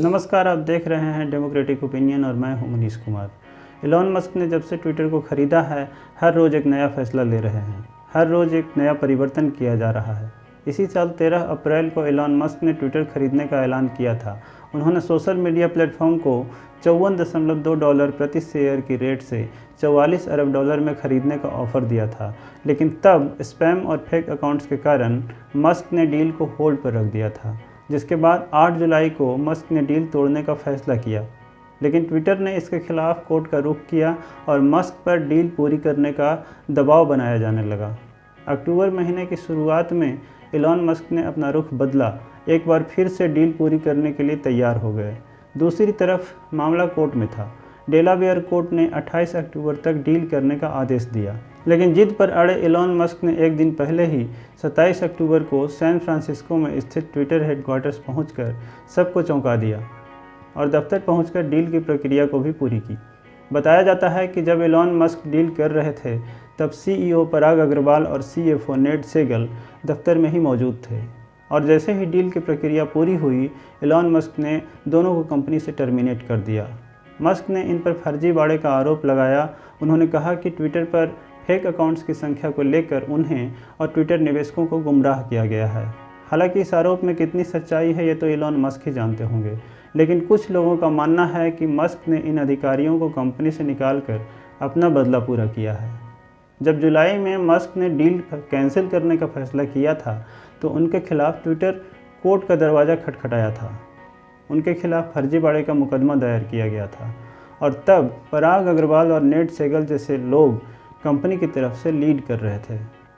नमस्कार, आप देख रहे हैं डेमोक्रेटिक ओपिनियन और मैं हूं मनीष कुमार। एलन मस्क ने जब से ट्विटर को ख़रीदा है, हर रोज़ एक नया फैसला ले रहे हैं। हर रोज़ एक नया परिवर्तन किया जा रहा है। इसी साल 13 अप्रैल को एलन मस्क ने ट्विटर खरीदने का ऐलान किया था। उन्होंने सोशल मीडिया प्लेटफॉर्म को $54.2 प्रति शेयर की रेट से $44 अरब में खरीदने का ऑफ़र दिया था, लेकिन तब स्पैम और फेक अकाउंट्स के कारण मस्क ने डील को होल्ड पर रख दिया था, जिसके बाद 8 जुलाई को मस्क ने डील तोड़ने का फैसला किया। लेकिन ट्विटर ने इसके खिलाफ कोर्ट का रुख किया और मस्क पर डील पूरी करने का दबाव बनाया जाने लगा। अक्टूबर महीने की शुरुआत में एलन मस्क ने अपना रुख बदला, एक बार फिर से डील पूरी करने के लिए तैयार हो गए। दूसरी तरफ मामला कोर्ट में था। डेलावेयर कोर्ट ने 28 अक्टूबर तक डील करने का आदेश दिया, लेकिन जिद पर अड़े एलन मस्क ने एक दिन पहले ही 27 अक्टूबर को सैन फ्रांसिस्को में स्थित ट्विटर हेडक्वार्टर्स पहुंचकर सबको चौंका दिया और दफ्तर पहुंचकर डील की प्रक्रिया को भी पूरी की। बताया जाता है कि जब एलन मस्क डील कर रहे थे, तब सीईओ पराग अग्रवाल और सीएफओ नेड सेगल दफ्तर में ही मौजूद थे, और जैसे ही डील की प्रक्रिया पूरी हुई, एलन मस्क ने दोनों को कंपनी से टर्मिनेट कर दिया। मस्क ने इन पर फर्जीवाड़े का आरोप लगाया। उन्होंने कहा कि ट्विटर पर फेक अकाउंट्स की संख्या को लेकर उन्हें और ट्विटर निवेशकों को गुमराह किया गया है। हालांकि इस आरोप में कितनी सच्चाई है, ये तो एलन मस्क ही जानते होंगे, लेकिन कुछ लोगों का मानना है कि मस्क ने इन अधिकारियों को कंपनी से निकालकर अपना बदला पूरा किया है। जब जुलाई में मस्क ने डील कैंसिल करने का फैसला किया था, तो उनके खिलाफ ट्विटर कोर्ट का दरवाज़ा खटखटाया था। उनके खिलाफ फर्जीवाड़े का मुकदमा दायर किया गया था, और तब पराग अग्रवाल और नेड सेगल जैसे लोग कंपनी की तरफ से लीड कर रहे थे।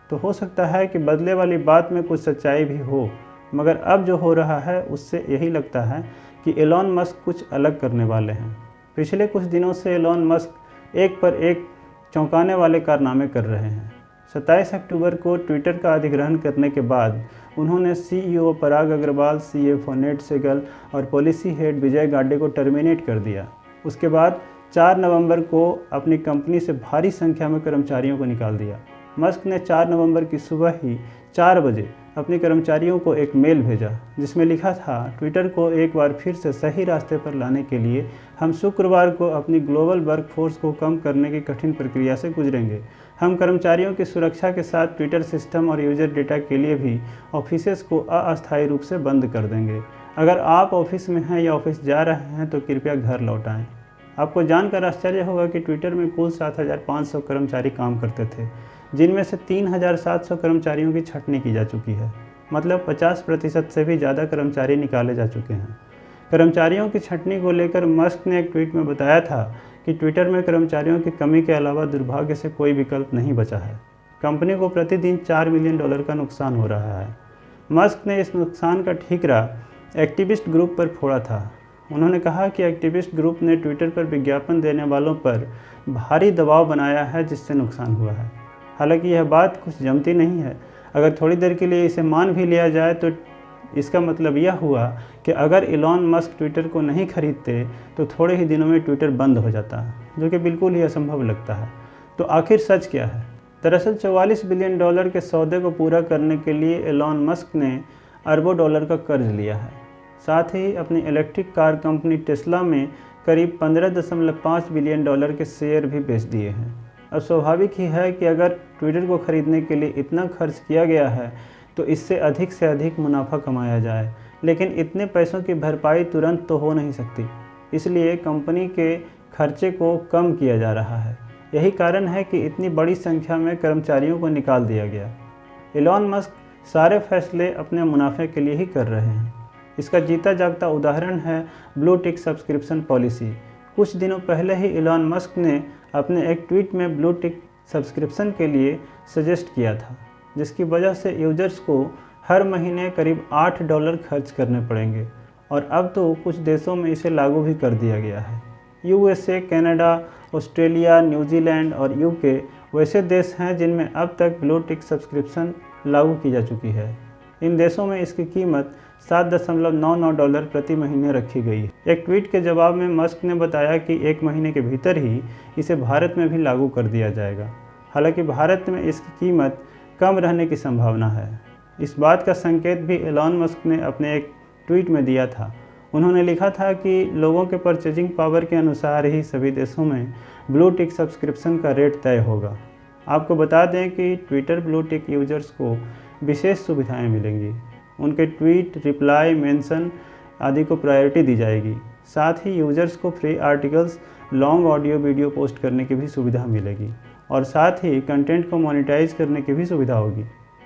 तो हो सकता है कि बदले वाली बात में कुछ सच्चाई भी हो, मगर अब जो हो रहा है उससे यही लगता है कि एलन मस्क कुछ अलग करने वाले हैं। पिछले कुछ दिनों से एलन मस्क एक पर एक चौंकाने वाले कारनामे कर रहे हैं। 27 अक्टूबर को ट्विटर का अधिग्रहण करने के बाद उन्होंने सीईओ पराग अग्रवाल, सीएफओ नेड सेगल और पॉलिसी हेड विजय गाडे को टर्मिनेट कर दिया। उसके बाद 4 नवंबर को अपनी कंपनी से भारी संख्या में कर्मचारियों को निकाल दिया। मस्क ने 4 नवंबर की सुबह ही 4 बजे अपने कर्मचारियों को एक मेल भेजा, जिसमें लिखा था, ट्विटर को एक बार फिर से सही रास्ते पर लाने के लिए हम शुक्रवार को अपनी ग्लोबल वर्कफोर्स को कम करने की कठिन प्रक्रिया से गुजरेंगे। हम कर्मचारियों की सुरक्षा के साथ ट्विटर सिस्टम और यूजर डेटा के लिए भी ऑफिसेस को अस्थायी रूप से बंद कर देंगे। अगर आप ऑफिस में हैं या ऑफिस जा रहे हैं तो कृपया घर लौट आएँ। आपको जानकर आश्चर्य होगा कि ट्विटर में कुल 7,500 कर्मचारी काम करते थे, जिनमें से 3,700 कर्मचारियों की छँटनी की जा चुकी है। मतलब 50% से भी ज़्यादा कर्मचारी निकाले जा चुके हैं। कर्मचारियों की छँटनी को लेकर मस्क ने एक ट्वीट में बताया था कि ट्विटर में कर्मचारियों की कमी के अलावा दुर्भाग्य से कोई विकल्प नहीं बचा है। कंपनी को प्रतिदिन $4 मिलियन का नुकसान हो रहा है। मस्क ने इस नुकसान का ठीकरा एक्टिविस्ट ग्रुप पर फोड़ा था। उन्होंने कहा कि एक्टिविस्ट ग्रुप ने ट्विटर पर विज्ञापन देने वालों पर भारी दबाव बनाया है, जिससे नुकसान हुआ है। हालांकि यह बात कुछ जमती नहीं है। अगर थोड़ी देर के लिए इसे मान भी लिया जाए तो इसका मतलब यह हुआ कि अगर एलन मस्क ट्विटर को नहीं खरीदते तो थोड़े ही दिनों में ट्विटर बंद हो जाता, जो कि बिल्कुल ही असंभव लगता है। तो आखिर सच क्या है? दरअसल $44 बिलियन के सौदे को पूरा करने के लिए एलन मस्क ने अरबों डॉलर का कर्ज लिया है। साथ ही अपनी इलेक्ट्रिक कार कंपनी टेस्ला में करीब $15.5 बिलियन के शेयर भी बेच दिए हैं। अब स्वाभाविक ही है कि अगर ट्विटर को खरीदने के लिए इतना खर्च किया गया है तो इससे अधिक से अधिक मुनाफा कमाया जाए, लेकिन इतने पैसों की भरपाई तुरंत तो हो नहीं सकती। इसलिए कंपनी के खर्चे को कम किया जा रहा है। यही कारण है कि इतनी बड़ी संख्या में कर्मचारियों को निकाल दिया गया। एलन मस्क सारे फैसले अपने मुनाफे के लिए ही कर रहे हैं। इसका जीता जागता उदाहरण है ब्लू टिक सब्सक्रिप्शन पॉलिसी। कुछ दिनों पहले ही एलन मस्क ने अपने एक ट्वीट में ब्लू टिक सब्सक्रिप्शन के लिए सजेस्ट किया था, जिसकी वजह से यूजर्स को हर महीने करीब $8 खर्च करने पड़ेंगे, और अब तो कुछ देशों में इसे लागू भी कर दिया गया है। यूएसए, कनाडा, ऑस्ट्रेलिया, न्यूजीलैंड और यूके वैसे देश हैं जिनमें अब तक ब्लू टिक सब्सक्रिप्शन लागू की जा चुकी है। इन देशों में इसकी कीमत $7.99 प्रति महीने रखी गई है। एक ट्वीट के जवाब में मस्क ने बताया कि 1 महीने के भीतर ही इसे भारत में भी लागू कर दिया जाएगा। हालांकि भारत में इसकी कीमत कम रहने की संभावना है। इस बात का संकेत भी एलन मस्क ने अपने एक ट्वीट में दिया था। उन्होंने लिखा था कि लोगों के परचेजिंग पावर के अनुसार ही सभी देशों में ब्लू टिक सब्सक्रिप्शन का रेट तय होगा। आपको बता दें कि ट्विटर ब्लू टिक यूजर्स को विशेष सुविधाएं मिलेंगी। उनके ट्वीट, रिप्लाई, मेंशन आदि को प्रायोरिटी दी जाएगी। साथ ही यूजर्स को free articles, long audio video post करने की भी सुविधा मिलेगी और साथ ही कंटेंट को मोनेटाइज करने की भी सुविधा होगी।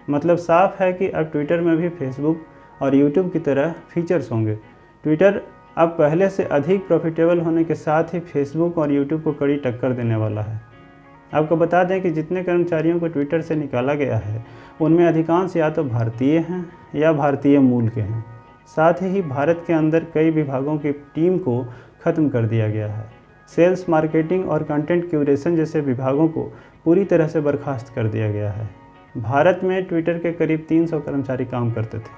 मतलब साफ है कि अब ट्विटर में भी फेसबुक और यूट्यूब की तरह फीचर्स होंगे। ट्विटर अब पहले से अधिक प्रॉफिटेबल होने के साथ ही फेसबुक और यूट्यूब को कड़ी टक्कर देने वाला है। आपको बता दें कि जितने कर्मचारियों को ट्विटर से निकाला गया है उनमें अधिकांश या तो भारतीय हैं या भारतीय मूल के हैं। साथ ही भारत के अंदर कई विभागों की टीम को ख़त्म कर दिया गया है। सेल्स, मार्केटिंग और कंटेंट क्यूरेशन जैसे विभागों को पूरी तरह से बर्खास्त कर दिया गया है। भारत में ट्विटर के करीब 300 कर्मचारी काम करते थे,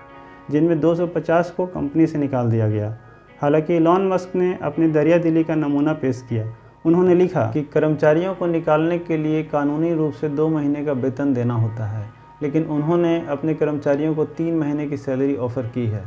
जिनमें 250 को कंपनी से निकाल दिया गया। हालांकि इलॉन मस्क ने अपनी दरियादिली का नमूना पेश किया। उन्होंने लिखा कि कर्मचारियों को निकालने के लिए कानूनी रूप से 2 महीने का वेतन देना होता है, लेकिन उन्होंने अपने कर्मचारियों को 3 महीने की सैलरी ऑफ़र की है।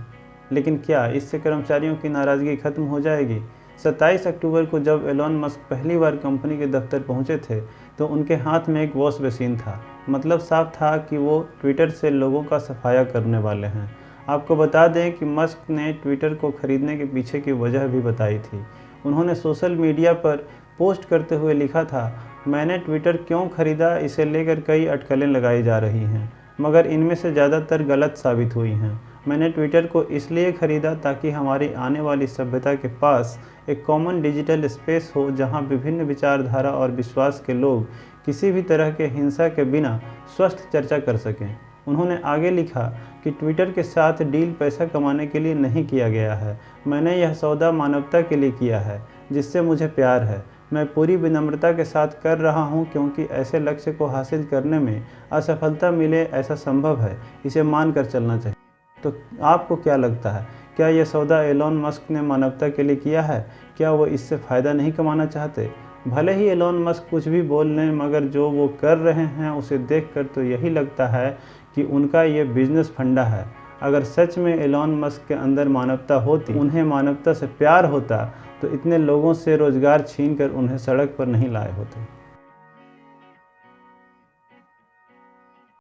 लेकिन क्या इससे कर्मचारियों की नाराज़गी खत्म हो जाएगी? 27 अक्टूबर को जब एलॉन मस्क पहली बार कंपनी के दफ्तर पहुंचे थे तो उनके हाथ में एक वॉश बेसिन था। मतलब साफ था कि वो ट्विटर से लोगों का सफाया करने वाले हैं। आपको बता दें कि मस्क ने ट्विटर को खरीदने के पीछे की वजह भी बताई थी। उन्होंने सोशल मीडिया पर पोस्ट करते हुए लिखा था, मैंने ट्विटर क्यों खरीदा, इसे लेकर कई अटकलें लगाई जा रही हैं, मगर इनमें से ज़्यादातर गलत साबित हुई हैं। मैंने ट्विटर को इसलिए ख़रीदा ताकि हमारी आने वाली सभ्यता के पास एक कॉमन डिजिटल स्पेस हो जहां विभिन्न विचारधारा और विश्वास के लोग किसी भी तरह के हिंसा के बिना स्वस्थ चर्चा कर सकें। उन्होंने आगे लिखा कि ट्विटर के साथ डील पैसा कमाने के लिए नहीं किया गया है। मैंने यह सौदा मानवता के लिए किया है, जिससे मुझे प्यार है। मैं पूरी विनम्रता के साथ कर रहा हूं क्योंकि ऐसे लक्ष्य को हासिल करने में असफलता मिले ऐसा संभव है, इसे मान कर चलना चाहिए। तो आपको क्या लगता है, क्या यह सौदा एलॉन मस्क ने मानवता के लिए किया है? क्या वो इससे फ़ायदा नहीं कमाना चाहते? भले ही एलॉन मस्क कुछ भी बोल लें, मगर जो वो कर रहे हैं उसे देखकर तो यही लगता है कि उनका ये बिजनेस फंडा है। अगर सच में एलॉन मस्क के अंदर मानवता होती, उन्हें मानवता से प्यार होता, तो इतने लोगों से रोज़गार छीन कर उन्हें सड़क पर नहीं लाए होते।